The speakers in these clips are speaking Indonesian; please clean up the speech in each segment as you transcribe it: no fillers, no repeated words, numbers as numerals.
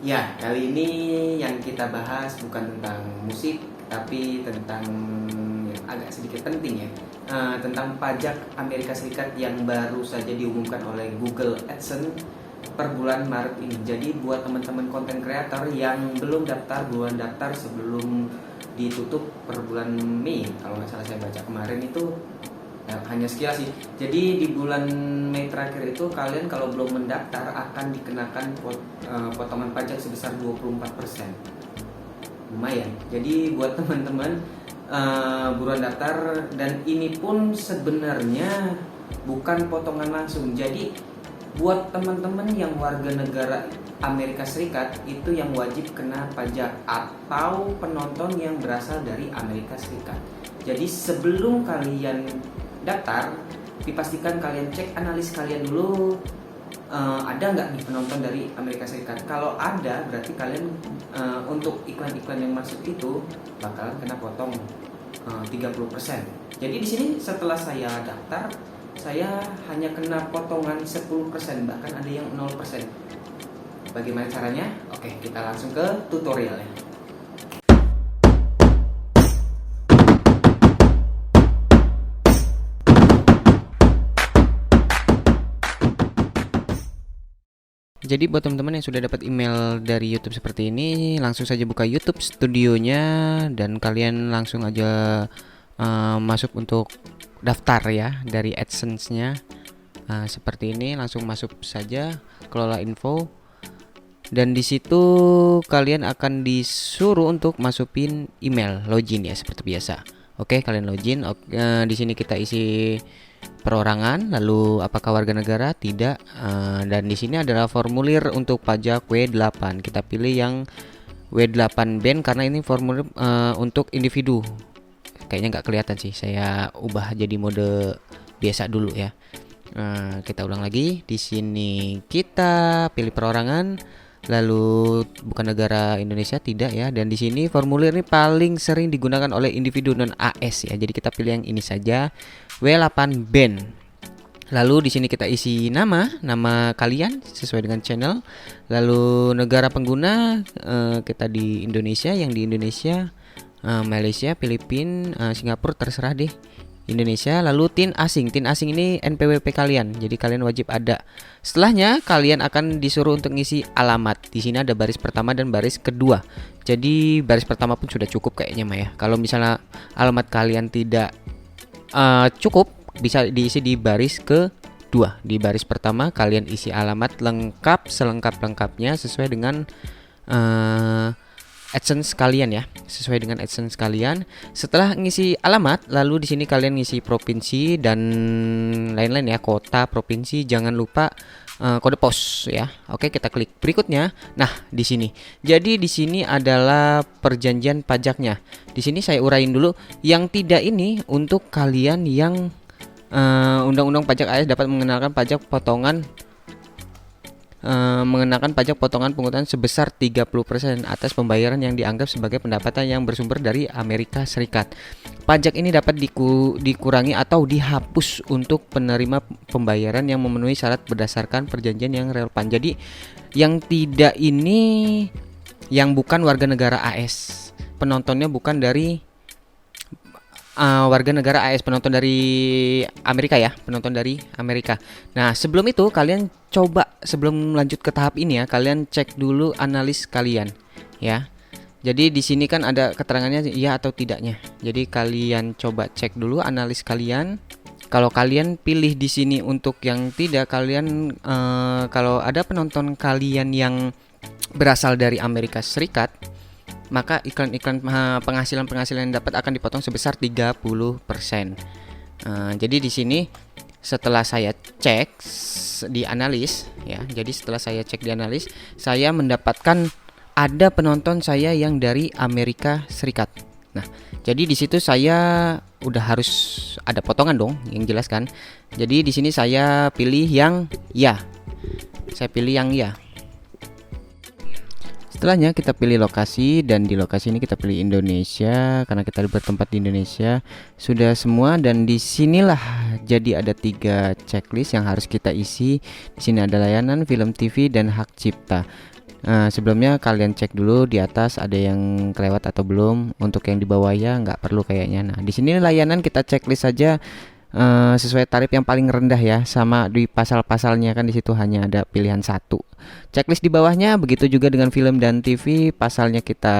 Ya, kali ini yang kita bahas bukan tentang musik, tapi tentang yang agak sedikit penting ya, tentang pajak Amerika Serikat yang baru saja diumumkan oleh Google AdSense per bulan Maret ini. Jadi buat teman-teman konten kreator yang belum daftar, buruan daftar sebelum ditutup per bulan Mei. Kalau nggak salah saya baca kemarin itu hanya sekilas sih. Jadi di bulan Mei terakhir itu kalian kalau belum mendaftar akan dikenakan potongan pajak sebesar 24%. Lumayan. Jadi buat teman-teman buruan daftar, dan ini pun sebenarnya bukan potongan langsung. Jadi buat teman-teman yang warga negara Amerika Serikat itu yang wajib kena pajak, atau penonton yang berasal dari Amerika Serikat. Jadi sebelum kalian daftar, dipastikan kalian cek analis kalian dulu, ada nggak nih penonton dari Amerika Serikat. Kalau ada, berarti kalian untuk iklan-iklan yang masuk itu bakalan kena potong 30%. Jadi di sini setelah saya daftar, saya hanya kena potongan 10%, bahkan ada yang 0%. Bagaimana caranya? Oke, kita langsung ke tutorialnya. Jadi buat teman-teman yang sudah dapat email dari YouTube seperti ini, langsung saja buka YouTube Studionya dan kalian langsung aja masuk untuk daftar ya dari AdSense-nya. Seperti ini, langsung masuk saja, kelola info. Dan di situ kalian akan disuruh untuk masukin email, login ya seperti biasa. Oke, kalian login. Di sini kita isi perorangan, lalu apakah warga negara, tidak, dan di sini adalah formulir untuk pajak W8. Kita pilih yang W8 band karena ini formulir untuk individu. Kayaknya nggak kelihatan sih, saya ubah jadi mode biasa dulu ya. Kita ulang lagi. Di sini kita pilih perorangan, lalu bukan negara Indonesia, tidak ya. Dan di sini formulir ini paling sering digunakan oleh individu non AS ya. Jadi kita pilih yang ini saja, W8 band. Lalu di sini kita isi nama kalian sesuai dengan channel. Lalu negara pengguna, kita di Indonesia, yang di Indonesia Malaysia, Filipina, Singapura, terserah deh. Indonesia. Lalu tin asing ini NPWP kalian, jadi kalian wajib ada. Setelahnya kalian akan disuruh untuk ngisi alamat. Di sini ada baris pertama dan baris kedua. Jadi baris pertama pun sudah cukup kayaknya Maya. Kalau misalnya alamat kalian tidak cukup, bisa diisi di baris kedua. Di baris pertama kalian isi alamat lengkap, selengkap-lengkapnya sesuai dengan AdSense kalian ya, sesuai dengan AdSense kalian. Setelah ngisi alamat, lalu di sini kalian ngisi provinsi dan lain-lain ya, kota, provinsi. Jangan lupa kode pos ya. Oke, kita klik berikutnya. Nah, di sini. Jadi di sini adalah perjanjian pajaknya. Di sini saya uraiin dulu. Yang tidak ini untuk kalian yang Undang-Undang Pajak AS dapat mengenalkan pajak potongan mengenakan pajak potongan pungutan sebesar 30% atas pembayaran yang dianggap sebagai pendapatan yang bersumber dari Amerika Serikat. Pajak ini dapat dikurangi atau dihapus untuk penerima pembayaran yang memenuhi syarat berdasarkan perjanjian yang relevan. Jadi yang tidak ini yang bukan warga negara AS. Penontonnya bukan dari warga negara AS, penonton dari Amerika ya, penonton dari Amerika. Nah, sebelum itu kalian coba, sebelum lanjut ke tahap ini ya, kalian cek dulu analis kalian ya. Jadi di sini kan ada keterangannya iya atau tidaknya. Jadi kalian coba cek dulu analis kalian. Kalau kalian pilih di sini untuk yang tidak, kalian kalau ada penonton kalian yang berasal dari Amerika Serikat, maka iklan-iklan penghasilan yang dapat akan dipotong sebesar 30%. Jadi di sini setelah saya cek di analis ya, jadi setelah saya cek di analis, saya mendapatkan ada penonton saya yang dari Amerika Serikat. Nah, jadi di situ saya udah harus ada potongan dong, yang jelas kan. Jadi di sini saya pilih yang ya. Saya pilih yang ya. Setelahnya kita pilih lokasi, dan di lokasi ini kita pilih Indonesia karena kita bertempat di Indonesia. Sudah semua, dan di sinilah jadi ada 3 checklist yang harus kita isi. Di sini ada layanan, film TV, dan hak cipta. Sebelumnya kalian cek dulu di atas ada yang kelewat atau belum. Untuk yang di bawah ya nggak perlu kayaknya. Nah, di sini layanan kita checklist saja sesuai tarif yang paling rendah ya, sama di pasal-pasalnya kan di situ hanya ada pilihan satu. Checklist di bawahnya begitu juga dengan film dan TV, pasalnya kita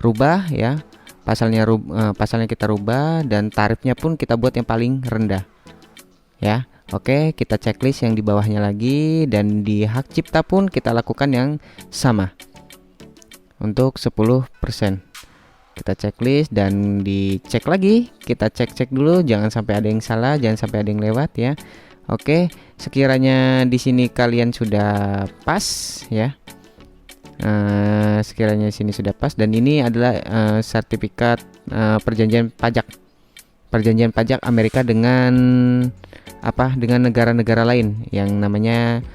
rubah ya. Pasalnya kita rubah dan tarifnya pun kita buat yang paling rendah. Ya. Oke, kita checklist yang di bawahnya lagi dan di hak cipta pun kita lakukan yang sama. Untuk 10%. Kita checklist dan dicek lagi. Kita cek-cek dulu, jangan sampai ada yang salah, jangan sampai ada yang lewat ya. Oke, sekiranya di sini kalian sudah pas ya. Sekiranya di sini sudah pas dan ini adalah sertifikat perjanjian pajak Amerika dengan dengan negara-negara lain yang namanya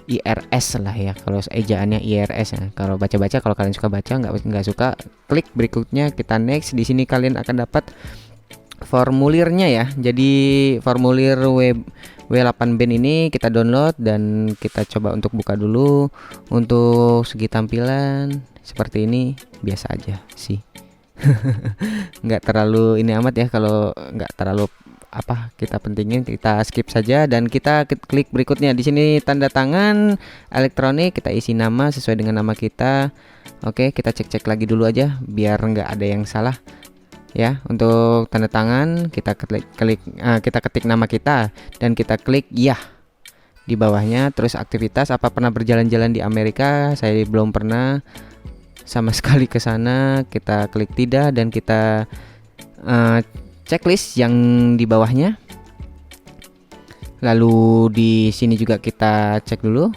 IRS lah ya, kalau ejaannya IRS ya. Kalau baca-baca, kalau kalian suka baca, nggak suka, klik berikutnya, kita next. Di sini kalian akan dapat formulirnya ya. Jadi formulir W8 band ini kita download dan kita coba untuk buka dulu. Untuk segi tampilan seperti ini biasa aja sih. Nggak terlalu ini amat ya, kalau nggak terlalu kita pentingin, kita skip saja dan kita klik berikutnya. Di sini tanda tangan elektronik, kita isi nama sesuai dengan nama kita. Oke, kita cek-cek lagi dulu aja biar nggak ada yang salah ya. Untuk tanda tangan kita kita ketik nama kita dan kita klik ya di bawahnya. Terus aktivitas, apa pernah berjalan-jalan di Amerika? Saya belum pernah sama sekali ke sana. Kita klik tidak dan kita checklist yang di bawahnya. Lalu di sini juga kita cek dulu.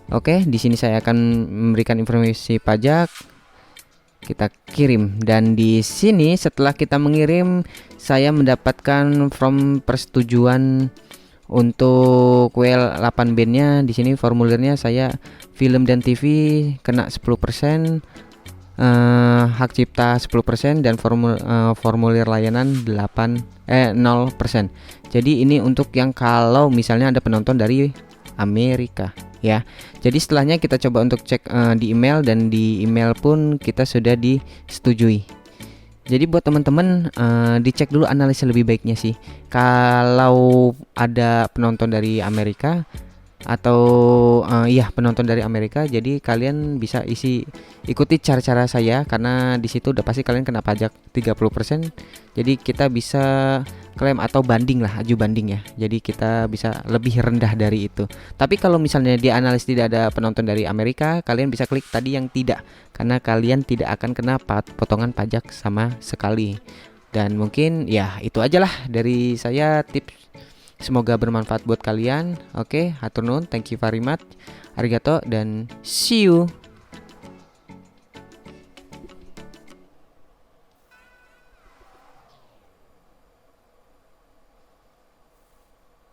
Oke, di sini saya akan memberikan informasi pajak. Kita kirim dan di sini setelah kita mengirim, saya mendapatkan form persetujuan untuk WL8 band-nya. Di sini formulirnya saya film dan TV kena 10%. Hak cipta 10% dan formulir layanan 0%. Jadi ini untuk yang kalau misalnya ada penonton dari Amerika ya. Jadi setelahnya kita coba untuk cek di email dan di email pun kita sudah disetujui. Jadi buat teman-teman dicek dulu analisa lebih baiknya sih. Kalau ada penonton dari Amerika atau penonton dari Amerika, jadi kalian bisa ikuti cara-cara saya karena di situ udah pasti kalian kena pajak 30%. Jadi kita bisa klaim atau aju banding ya. Jadi kita bisa lebih rendah dari itu. Tapi kalau misalnya di analis tidak ada penonton dari Amerika, kalian bisa klik tadi yang tidak, karena kalian tidak akan kena potongan pajak sama sekali. Dan mungkin ya itu aja lah dari saya tips. Semoga bermanfaat buat kalian. Oke, hatur nuhun, thank you very much, arigato, dan see you.